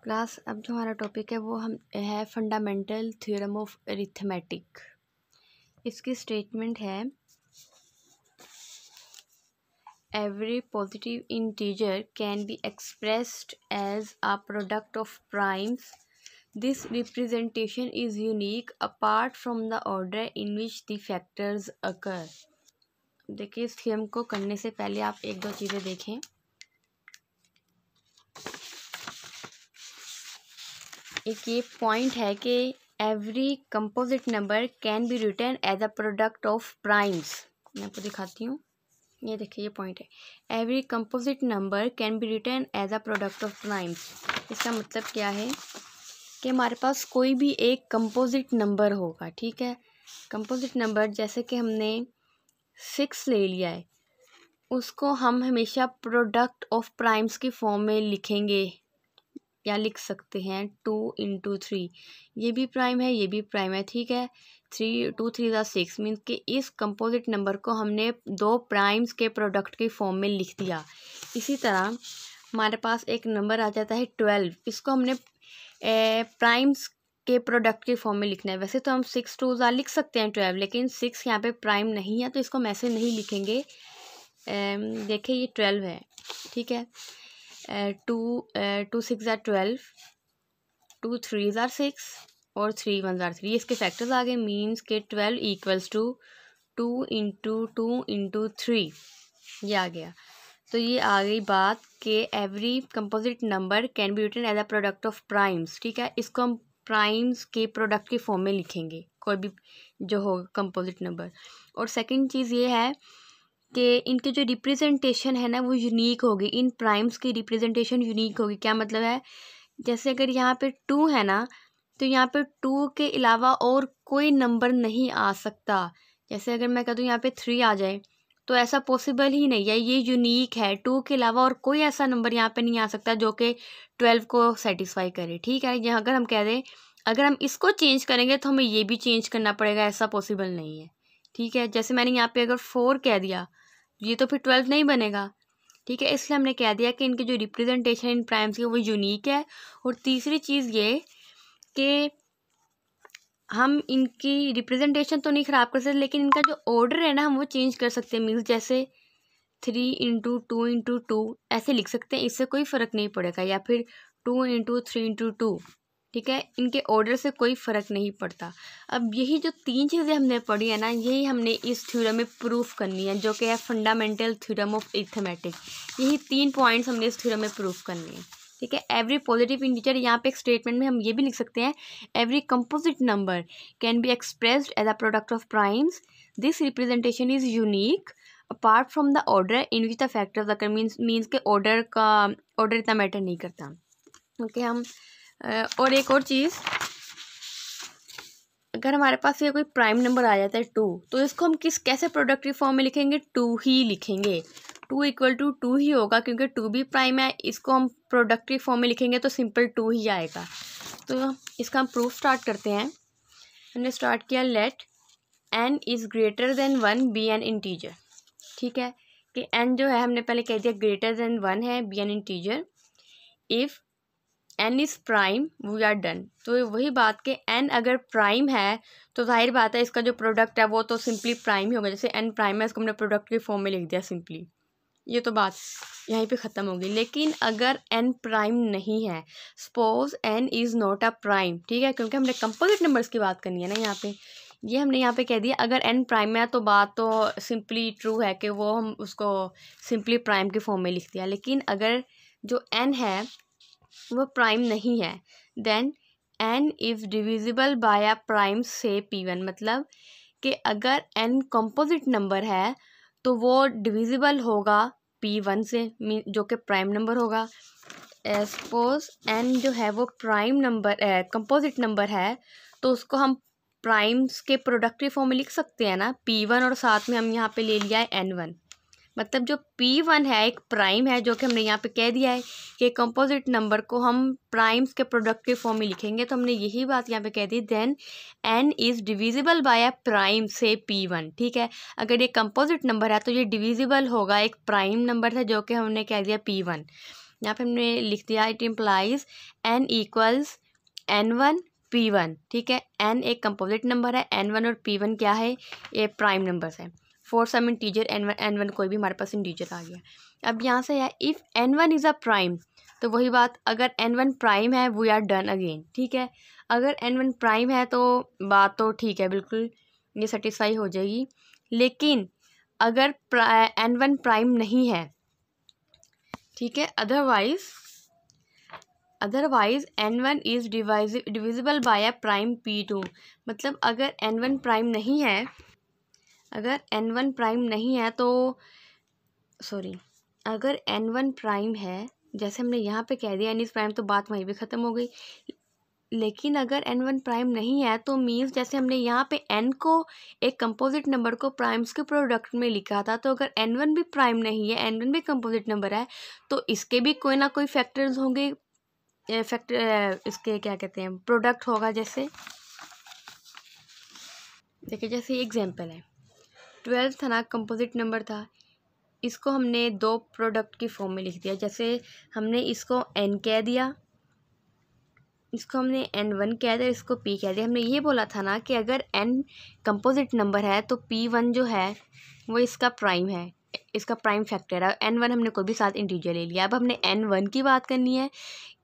Class अब जो हमारा टॉपिक है वो हम है फंडामेंटल थ्योरम ऑफ अरिथमेटिक। इसकी स्टेटमेंट है every positive integer can be expressed as a product of primes. This representation is unique apart from the order in which the factors occur. देखिए, इस थ्योरम को करने से पहले आप एक दो चीज़ें देखें। एक ये पॉइंट है कि every composite number can be written as a product of primes. मैं आपको दिखाती हूँ, ये देखिए, ये पॉइंट है every composite number can be written as a product of primes. इसका मतलब क्या है कि हमारे पास कोई भी एक कंपोजिट नंबर होगा, ठीक है। कंपोजिट नंबर जैसे कि हमने 6 ले लिया है, उसको हम हमेशा प्रोडक्ट ऑफ प्राइम्स की फॉर्म में लिखेंगे या लिख सकते हैं 2 × 3। ये भी प्राइम है, ये भी प्राइम है, ठीक है। 2 3 6 मीन्स कि इस कंपोजिट नंबर को हमने दो प्राइम्स के प्रोडक्ट की फॉर्म में लिख दिया। इसी तरह हमारे पास एक नंबर आ जाता है 12, इसको हमने प्राइम्स के प्रोडक्ट की फॉर्म में लिखना है। वैसे तो हम 6 2 लिख सकते हैं 12, लेकिन 6 यहाँ पे प्राइम नहीं है तो इसको हम ऐसे नहीं लिखेंगे। देखिए, ये 12 है, ठीक है। 2 6 12, 2 3 6 और 3 1 3। इसके फैक्टर्स आ गए, मीन्स के 12 इक्वल्स टू 2 × 2 × 3, ये आ गया। तो ये आ गई बात कि every composite number can be written as a product of primes, ठीक है। इसको हम प्राइम्स के प्रोडक्ट की फॉर्म में लिखेंगे, कोई भी जो हो कंपोजिट नंबर। और सेकंड चीज़ ये है कि इनकी जो रिप्रेजेंटेशन है ना वो यूनिक होगी। इन प्राइम्स की रिप्रेजेंटेशन यूनिक होगी। क्या मतलब है, जैसे अगर यहाँ पे 2 है ना, तो यहाँ पे 2 के अलावा और कोई नंबर नहीं आ सकता। जैसे अगर मैं कह दूँ यहाँ पे 3 आ जाए, तो ऐसा पॉसिबल ही नहीं है, ये यूनिक है। 2 के अलावा और कोई ऐसा नंबर यहाँ पे नहीं आ सकता जो कि 12 को सेटिस्फाई करे, ठीक है। यहाँ अगर हम कह दें अगर हम इसको चेंज करेंगे तो हमें ये भी चेंज करना पड़ेगा, ऐसा पॉसिबल नहीं है, ठीक है। जैसे मैंने यहाँ पे अगर 4 कह दिया, ये तो फिर 12 नहीं बनेगा, ठीक है। इसलिए हमने कह दिया कि इनकी जो रिप्रेजेंटेशन इन प्राइम्स की वो यूनिक है। और तीसरी चीज़ ये कि हम इनकी रिप्रेजेंटेशन तो नहीं ख़राब कर सकते, लेकिन इनका जो ऑर्डर है ना हम वो चेंज कर सकते हैं। मीन्स जैसे 3 × 2 × 2 ऐसे लिख सकते हैं, इससे कोई फ़र्क नहीं पड़ेगा। या फिर 2 × 3 × 2, ठीक है। इनके ऑर्डर से कोई फ़र्क नहीं पड़ता। अब यही जो 3 चीज़ें हमने पढ़ी है ना, यही हमने इस थ्योरम में प्रूफ करनी है, जो कि है फंडामेंटल थ्योरम ऑफ अरिथमेटिक। यही 3 पॉइंट्स हमने इस थ्योरम में प्रूफ करनी है, ठीक है। एवरी पॉजिटिव इंटीजर, यहाँ पे एक स्टेटमेंट में हम ये भी लिख सकते हैं every composite number can be expressed as a product of primes. This representation is unique apart from the order in which the factors occur. Means के ऑर्डर इतना मैटर नहीं करता, ओके। हम और एक और चीज़, अगर हमारे पास ये कोई प्राइम नंबर आ जाता है 2, तो इसको हम कैसे प्रोडक्ट की फॉर्म में लिखेंगे? 2 ही लिखेंगे। 2 = 2 ही होगा, क्योंकि 2 भी प्राइम है। इसको हम प्रोडक्ट की फॉर्म में लिखेंगे तो सिंपल 2 ही आएगा। तो इसका हम प्रूफ स्टार्ट करते हैं। हमने स्टार्ट किया, let n is greater than 1 be an integer, ठीक है। कि n जो है हमने पहले कह दिया ग्रेटर देन 1 है, be an integer. If n is prime we are done. तो वही बात कि n अगर प्राइम है तो जाहिर बात है इसका जो प्रोडक्ट है वो तो सिंपली प्राइम ही होगा। जैसे n प्राइम है, इसको हमने प्रोडक्ट के फॉर्म में लिख दिया सिंपली, ये तो बात यहीं पे ख़त्म होगी। लेकिन अगर n प्राइम नहीं है, suppose n is not a prime, ठीक है, क्योंकि हमने कंपोजिट नंबर्स की बात करनी है ना यहाँ पे। ये हमने यहाँ पे कह दिया अगर n प्राइम है तो बात तो सिंपली ट्रू है कि वो हम उसको सिंपली प्राइम के फॉर्म में लिख दिया। लेकिन अगर जो n है वो प्राइम नहीं है, then n is divisible by a prime से p1। मतलब कि अगर n कंपोजिट नंबर है तो वो डिविजिबल होगा p1 से, जो कि प्राइम नंबर होगा। सपोज n जो है वो प्राइम नंबर कंपोजिट नंबर है, तो उसको हम प्राइम्स के प्रोडक्ट के फॉर्म में लिख सकते हैं ना, p1, और साथ में हम यहाँ पे ले लिया है n1। मतलब जो p1 है एक प्राइम है, जो कि हमने यहाँ पे कह दिया है कि कंपोजिट नंबर को हम प्राइम्स के प्रोडक्ट के फॉर्म में लिखेंगे। तो हमने यही बात यहाँ पे कह दी, then n is divisible by a prime से p1, ठीक है। अगर ये कंपोजिट नंबर है तो ये डिविजिबल होगा एक प्राइम नंबर था, जो कि हमने कह दिया p1। यहाँ पे हमने लिख दिया it implies n equals n1 p1, ठीक है। n एक कंपोजिट नंबर है, n1 और p1 क्या है, ये प्राइम नंबर्स है। फॉर सम इंटीजर n1 कोई भी हमारे पास इंटीजर आ गया। अब यहाँ से है if n1 is a prime, तो वही बात, अगर n1 प्राइम है वी आर डन अगेन, ठीक है। अगर n1 प्राइम है तो बात तो ठीक है, बिल्कुल ये सेटिस्फाई हो जाएगी। लेकिन अगर n1 प्राइम नहीं है, ठीक है, otherwise n1 is divisible by a prime p2, मतलब अगर n1 प्राइम नहीं है, अगर n1 प्राइम नहीं है तो अगर n1 प्राइम है, जैसे हमने यहाँ पे कह दिया n इज़ प्राइम, तो बात वहीं पे ख़त्म हो गई। लेकिन अगर n1 प्राइम नहीं है तो मीन्स जैसे हमने यहाँ पे n को एक कंपोजिट नंबर को प्राइम्स के प्रोडक्ट में लिखा था, तो अगर n1 भी प्राइम नहीं है, n1 भी कंपोजिट नंबर है, तो इसके भी कोई ना कोई फैक्टर्स होंगे, इसके क्या कहते हैं, प्रोडक्ट होगा। जैसे देखिए, जैसे एग्जांपल है 12 था ना, कंपोजिट नंबर था, इसको हमने दो प्रोडक्ट की फॉर्म में लिख दिया। जैसे हमने इसको n कह दिया, इसको हमने n1 कह दिया, इसको p कह दिया। हमने ये बोला था ना कि अगर n कंपोजिट नंबर है तो p1 जो है वो इसका प्राइम है, इसका प्राइम फैक्टर है। n1 हमने कोई भी साथ इंटीजर ले लिया। अब हमने n1 की बात करनी है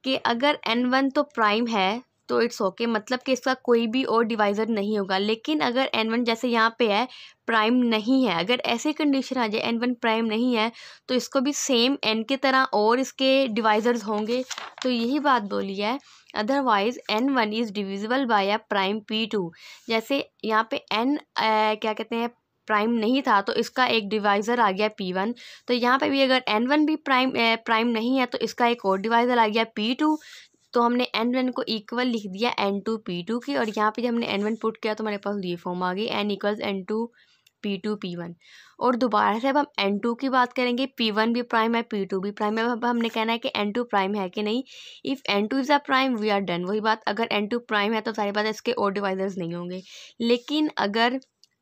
कि अगर n1 तो प्राइम है तो इट्स ओके, मतलब कि इसका कोई भी और डिवाइज़र नहीं होगा। लेकिन अगर n1 जैसे यहाँ पे है प्राइम नहीं है, अगर ऐसी कंडीशन आ जाए n1 प्राइम नहीं है, तो इसको भी सेम n की तरह और इसके डिवाइज़र्स होंगे। तो यही बात बोली है, otherwise n1 is divisible by a prime p2। जैसे यहाँ पे n क्या कहते हैं, प्राइम नहीं था, तो इसका एक डिवाइज़र आ गया p1। तो यहाँ पे भी अगर n1 भी प्राइम नहीं है, तो इसका एक और डिवाइज़र आ गया p2। तो हमने n1 को इक्वल लिख दिया n2 p2 की, और यहाँ पे जब हमने n1 पुट किया तो हमारे पास ये फॉर्म आ गई n equals n2 p2 p1। और दोबारा से अब हम n2 की बात करेंगे, p1 भी प्राइम है, p2 भी प्राइम है। अब हमने कहना है कि n2 प्राइम है कि नहीं। If n2 is a prime we are done. वही बात, अगर n2 प्राइम है तो सारी बात इसके और डिवाइजर्स नहीं होंगे। लेकिन अगर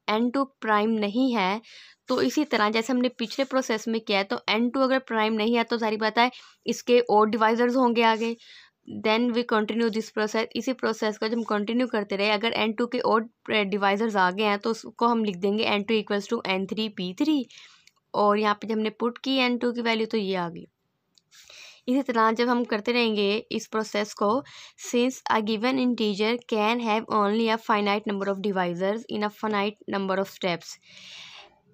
n2 प्राइम नहीं है तो इसी तरह जैसे हमने पिछले प्रोसेस में किया है, तो n2 अगर प्राइम नहीं है तो सारी बात है इसके और डिवाइजर्स होंगे आगे। Then we continue this process, इसी प्रोसेस को जब हम कंटिन्यू करते रहे, अगर n2 के और डिवाइजर्स आ गए हैं तो उसको हम लिख देंगे n2 equals to n3 p3। और यहाँ पे जब हमने पुट की n2 की वैल्यू तो ये आ गई। इसी तरह जब हम करते रहेंगे इस प्रोसेस को, since a given integer can have only a finite number of divisors in a finite number of steps.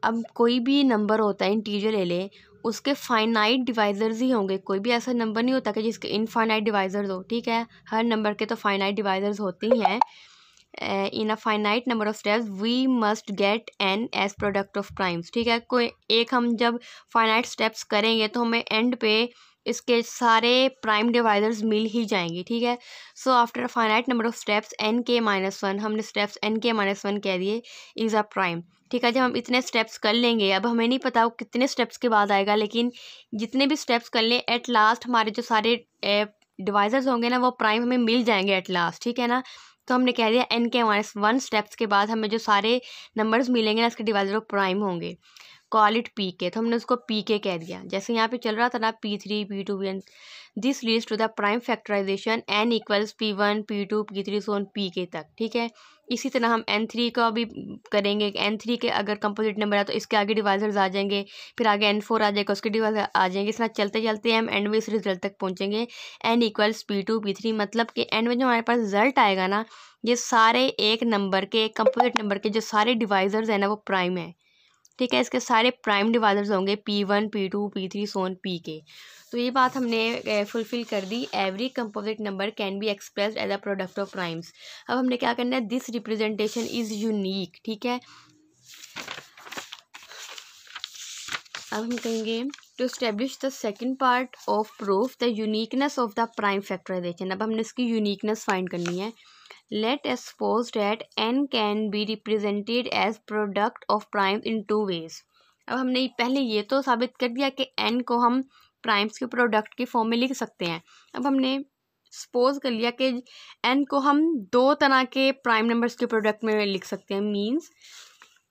अब कोई भी नंबर होता है, इंटीजर ले ले, उसके फाइनाइट डिवाइजर्स ही होंगे। कोई भी ऐसा नंबर नहीं होता कि जिसके इनफाइनाइट डिवाइजर्स हो, ठीक है। हर नंबर के तो फाइनाइट डिवाइजर्स होते ही हैं। In a finite number of steps we must get n as product of primes, ठीक है। कोई एक हम जब फाइनाइट स्टेप्स करेंगे तो हमें एंड पे इसके सारे प्राइम डिवाइजर्स मिल ही जाएंगे, ठीक है। So after a finite number of steps n(k-1), हमने स्टेप्स n(k-1) कह दिए इज़ अ प्राइम, ठीक है। जब हम इतने स्टेप्स कर लेंगे, अब हमें नहीं पता वो कितने स्टेप्स के बाद आएगा, लेकिन जितने भी स्टेप्स कर लें एट लास्ट हमारे जो सारे डिवाइजर्स होंगे ना वो प्राइम हमें मिल जाएंगे एट लास्ट, ठीक है ना। तो हमने कह दिया n(k-1) स्टेप्स के बाद हमें जो सारे नंबर्स मिलेंगे ना इसके डिवाइजर वो प्राइम होंगे। कॉल इट pk, तो हमने उसको pk कह दिया। जैसे यहाँ पे चल रहा था ना p3 p2 pn, this leads to the prime factorization n equals p1 p2 p3 so on pk तक, ठीक है। इसी तरह हम n3 का भी करेंगे। n3 के अगर कंपोजिट नंबर है तो इसके आगे डिवाइजर्स आ जाएंगे, फिर आगे n4 आ जाएगा, उसके डिवाइजर आ जाएंगे। इस तरह चलते चलते हम एंड में इस रिजल्ट तक पहुँचेंगे n इक्वल्स p2 p3। मतलब कि एंड में जो हमारे पास रिजल्ट आएगा ना, ये सारे एक नंबर के, एक कंपोजिट नंबर के जो सारे डिवाइजर्स हैं ना वो प्राइम है, ठीक है। इसके सारे प्राइम डिवाइजर्स होंगे p1 p2 p3 so on pk। तो ये बात हमने फुलफिल कर दी। Every composite number can be expressed as a product of primes. अब हमने क्या करना है, दिस रिप्रेजेंटेशन इज़ यूनिक, ठीक है। अब हम कहेंगे to establish the second part of proof the uniqueness of the prime factorization. अब हमने इसकी यूनिकनेस फाइंड करनी है। Let us suppose that n can be represented as product of primes in two ways। अब हमने पहले ये तो साबित कर दिया कि n को हम प्राइम्स के प्रोडक्ट की फॉर्म में लिख सकते हैं। अब हमने सपोज कर लिया कि n को हम दो तरह के प्राइम नंबर्स के प्रोडक्ट में लिख सकते हैं। मींस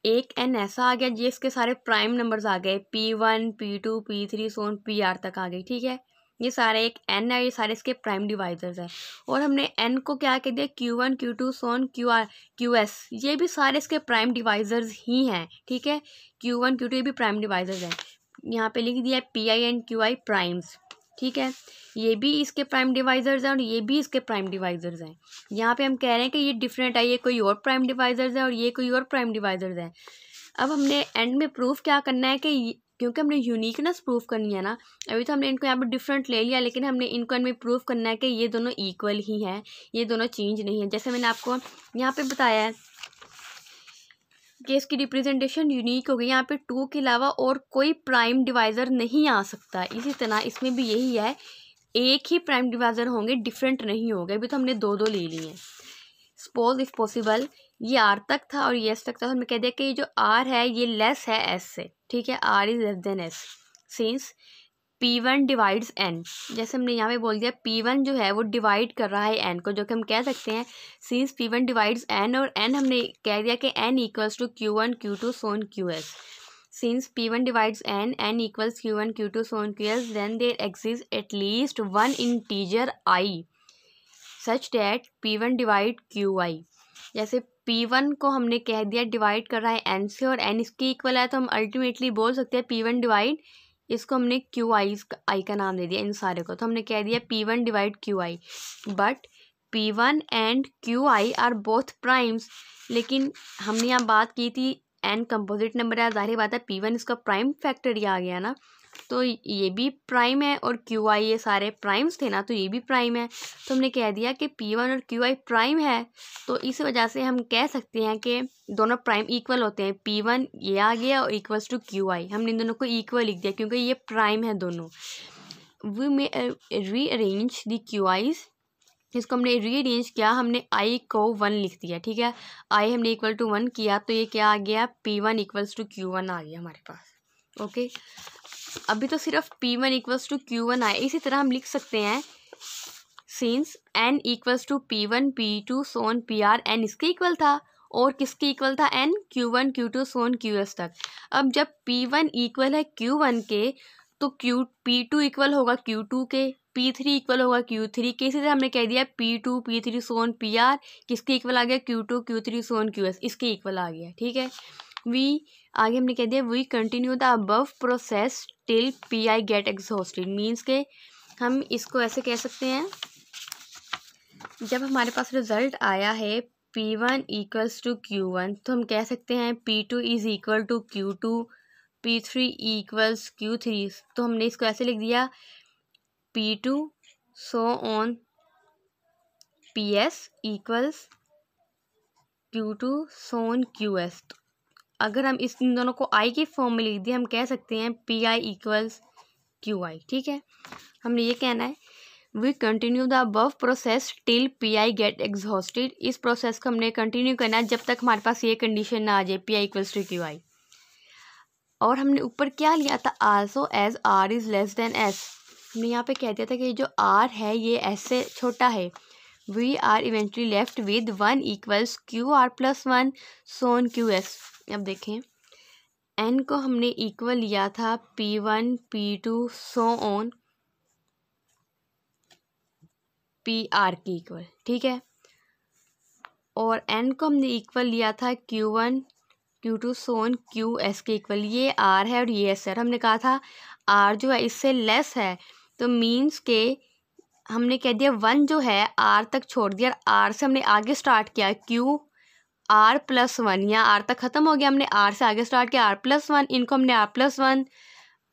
एक n ऐसा आ गया जिसके सारे प्राइम नंबर्स आ गए p1 p2 p3 सोन pr तक आ गए, ठीक है। ये सारे एक n है, ये सारे इसके प्राइम डिवाइजर्स हैं। और हमने n को क्या कह दिया, Q1 Q2 सोन QR QS, ये भी सारे इसके प्राइम डिवाइजर्स ही हैं, ठीक है। Q1 Q2 ये भी प्राइम डिवाइजर्स हैं। यहाँ पे लिख दिया PI एंड QI प्राइम्स, ठीक है। ये भी इसके प्राइम डिवाइजर्स हैं और ये भी इसके प्राइम डिवाइजर्स हैं। यहाँ पे हम कह रहे हैं कि ये डिफरेंट है, ये कोई और प्राइम डिवाइजर्स है और ये कोई और प्राइम डिवाइजर्स है। अब हमने एंड में प्रूफ क्या करना है कि क्योंकि हमने यूनिकनेस प्रूफ करनी है ना, अभी तो हमने इनको यहाँ पे डिफरेंट ले लिया, लेकिन हमने इनको एंड में प्रूफ करना है कि ये दोनों इक्वल ही हैं, ये दोनों चेंज नहीं है। जैसे मैंने आपको यहाँ पे बताया है कि इसकी रिप्रेजेंटेशन यूनिक हो गई, यहाँ पे 2 के अलावा और कोई प्राइम डिवाइज़र नहीं आ सकता। इसी तरह इसमें भी यही है, एक ही प्राइम डिवाइज़र होंगे, डिफरेंट नहीं होंगे। अभी तो हमने 2 ले लिए हैं। सपोज इफ पॉसिबल ये R तक था और ये S तक था, तो हमने कह दिया कि ये जो R है ये लेस है S से, ठीक है। R is less than S since P1 divides N। जैसे हमने यहाँ पे बोल दिया P1 जो है वो डिवाइड कर रहा है N को, जो कि हम कह सकते हैं सिंस P1 डिवाइड्स N, और N हमने कह दिया कि N equals to Q1 Q2 so on QS। Since P1 divides N, N equals Q1 Q2 so on QS, then there exist at least one integer I such that P1 divide QI। जैसे P1 को हमने कह दिया divide कर रहा है N से और N इसके इक्वल है, तो हम अल्टीमेटली बोल सकते हैं P1 डिवाइड, इसको हमने QI का नाम दे दिया इन सारे को, तो हमने कह दिया P1 divide QI। But P1 and QI are both primes, लेकिन हमने यहाँ बात की थी N कंपोजिट नंबर है, जाहिर बात है P1 इसका प्राइम फैक्टर ही आ गया ना, तो ये भी प्राइम है और QI ये सारे प्राइम्स थे ना, तो ये भी प्राइम है। तो हमने कह दिया कि P1 और QI प्राइम है, तो इस वजह से हम कह सकते हैं कि दोनों प्राइम इक्वल होते हैं। P1 ये आ गया और इक्वल्स टू QI, हमने इन दोनों को इक्वल लिख दिया क्योंकि ये प्राइम है दोनों। We may rearrange the QIs, इसको हमने रीअरेंज किया, हमने I को 1 लिख दिया, ठीक है। I हमने इक्वल टू 1 किया, तो ये क्या आ गया, P1 इक्वल्स टू Q1 आ गया हमारे पास, ओके। अभी तो सिर्फ P1 इक्वल्स टू Q1 आए। इसी तरह हम लिख सकते हैं since N equals to P1 P2 so on PR, N इसके इक्वल था और किसके इक्वल था N, Q1 Q2 so on QS तक। अब जब P1 इक्वल है Q1 के, तो P2 इक्वल होगा Q2 के, P3 इक्वल होगा Q3 के। इसी तरह हमने कह दिया P2 P3 सोन PR किसके इक्वल आ गया, Q2 Q3 सोन QS इसके इक्वल आ गया, ठीक है। आगे हमने कह दिया we continue the above process till PI get exhausted, means के हम इसको ऐसे कह सकते हैं, जब हमारे पास रिजल्ट आया है P1 इक्वल्स टू Q1, तो हम कह सकते हैं P2 is equal to Q2, P3 equals Q3, तो हमने इसको ऐसे लिख दिया P2 so on PS equals Q2 so on QS। अगर हम इन दोनों को I की फॉर्म में लिख दिए, हम कह सकते हैं PI इक्वल्स QI, ठीक है। हमने ये कहना है we continue the above process till PI get exhausted, इस प्रोसेस को हमने कंटिन्यू करना है जब तक हमारे पास ये कंडीशन ना आ जाए PI इक्वल्स टू QI। और हमने ऊपर क्या लिया था, also as R is less than S, हमने यहाँ पे कह दिया था कि जो R है ये S से छोटा है। We are eventually left with 1 equals QR plus 1 so on QS। अब देखें N को हमने इक्वल लिया था P1 P2 so on PR की इक्वल, ठीक है। और N को हमने इक्वल लिया था Q1 Q2 सोन QS के इक्वल। ये R है और ये S है। हमने कहा था R जो है इससे लेस है, तो मीन्स के हमने कह दिया 1 जो है R तक छोड़ दिया, R से हमने आगे स्टार्ट किया Q R प्लस 1, यहाँ R तक ख़त्म हो गया, हमने R से आगे स्टार्ट किया R प्लस 1, इनको हमने R plus 1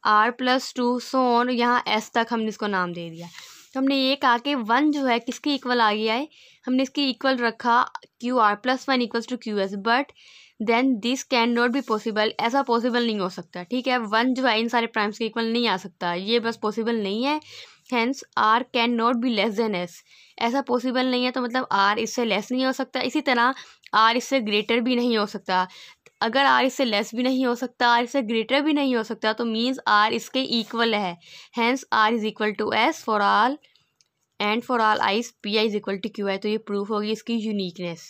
R plus 2 so on, यहाँ S तक हमने इसको नाम दे दिया। तो हमने ये कहा कि 1 जो है किसके इक्वल आ गया है, हमने इसके इक्वल रखा QR plus 1 equals to QS, but then this can not be possible, ऐसा पॉसिबल नहीं हो सकता, ठीक है। 1 जो है इन सारे प्राइम्स के इक्वल नहीं आ सकता, ये बस पॉसिबल नहीं है। Hence R can not be less than S, ऐसा पॉसिबल नहीं है, तो मतलब R इससे लेस नहीं हो सकता। इसी तरह R इससे ग्रेटर भी नहीं हो सकता। अगर R इससे लेस भी नहीं हो सकता, R इससे ग्रेटर भी नहीं हो सकता, तो मीन्स R इसके इक्वल है। Hence R is equal to S for all and for all i's PI is equal to QI। तो ये प्रूफ होगी इसकी यूनिकनेस।